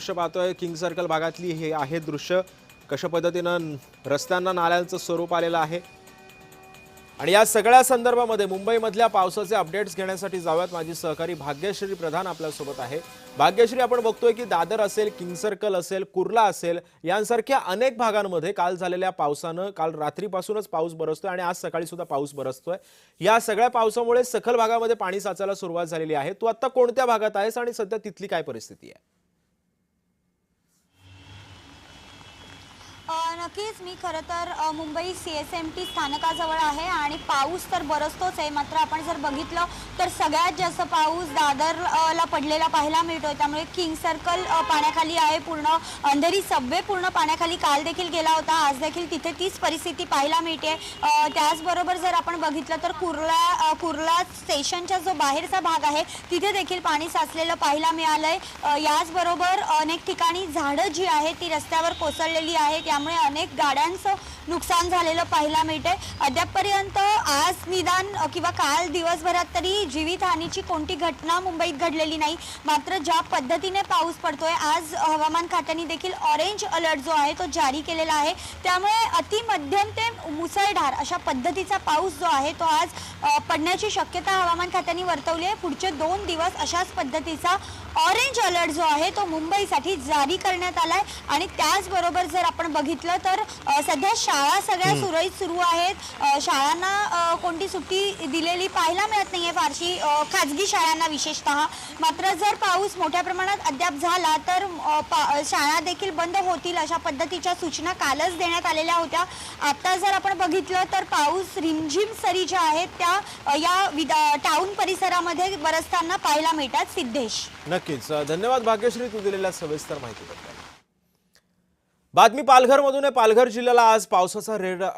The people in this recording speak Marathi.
दृश्य पाहतोय किंग सर्कल भागातली हे आहे दृश्य कशा पद्धतीनं रस्त्यांना नाल्यांचं स्वरूप आलेलं आहे। आणि या सगळ्या संदर्भामध्ये मुंबईमधल्या पावसाचे अपडेट्स घेण्यासाठी जाऊयात। माझी सहकारी भाग्यश्री प्रधान आपल्या सोबत आहे। भाग्यश्री, आपण बघतोय की दादर असेल, किंग सर्कल असेल, कुर्ला असेल यांसारख्या अनेक भागांमध्ये काल झालेल्या पावसानं काल रात्रीपासूनच पाऊस बरसतोय आणि आज सकाळी सुद्धा पाऊस बरसतोय। या सगळ्या पावसामुळे सखल भागामध्ये पाणी साचायला सुरुवात झालेली आहे। तू आता कोणत्या भागात आहेस आणि सध्या तिथली काय परिस्थिती आहे? नक्कीच मी खरं तर मुंबई CSMT स्थानकाजवळ आहे आणि पाऊस तर बरसतोच आहे। मात्र आपण जर बघितलं तर सगळ्यात जास्त पाऊस दादरला पडलेला पाहायला मिळतोय। त्यामुळे किंग सर्कल पाण्याखाली आहे, पूर्ण अंधेरी सबवे पूर्ण पाण्याखाली काल देखील गेला होता, आज देखील तिथे तीच परिस्थिती पाहायला मिळते। त्याचबरोबर जर आपण बघितलं तर कुर्ला स्टेशनचा जो बाहेरचा भाग आहे तिथे देखील पाणी साचलेलं पाहायला मिळालंय। याचबरोबर अनेक ठिकाणी झाडं जी आहेत ती रस्त्यावर कोसळलेली आहेत, त्यामुळे अनेक गाड्यांचं नुकसान झालेलं पाहायला मिळते। अद्यापपर्यंत आज निदान किंवा काल दिवसभरात तरी जीवितहानीची कोणती घटना मुंबईत घडलेली नाही। मात्र ज्या पद्धतीने पाऊस पडतोय, आज हवामान खात्याने देखील ऑरेंज अलर्ट जो आहे तो जारी केलेला आहे। त्यामुळे अतिमध्यम ते मुसळधार अशा पद्धतीचा पाऊस जो आहे तो आज पडण्याची शक्यता हवामान खात्याने वर्तवली आहे। पुढचे 2 दिवस अशाच पद्धतीचा ऑरेंज अलर्ट जो आहे तो मुंबईसाठी जारी करण्यात आलाय। आणि त्याचबरोबर जर आपण बघितलं तर सध्या शाळा सगळ्या सुरळीत सुरू आहेत। शाळांना कोणती सुट्टी दिलेली पाहायला मिळत नाहीये फारशी, खाजगी शाळांना विशेषतः। मात्र जर पाऊस मोठ्या प्रमाणात अद्याप झाला तर शाळा देखील बंद होतील अशा पद्धतीच्या सूचना कालच देण्यात आलेल्या होत्या। आता जर आपण बघितलं तर पाऊस रिमझिम सरी ज्या आहेत त्या या टाउन परिसरामध्ये बरसताना पाहायला मिळतात। सिद्धेश, नक्कीच धन्यवाद भाग्यश्री, तू दिलेल्या सविस्तर माहितीबद्दल। बातमी पालघरमधून आहे। पालघर जिल्ह्याला आज पावसाचा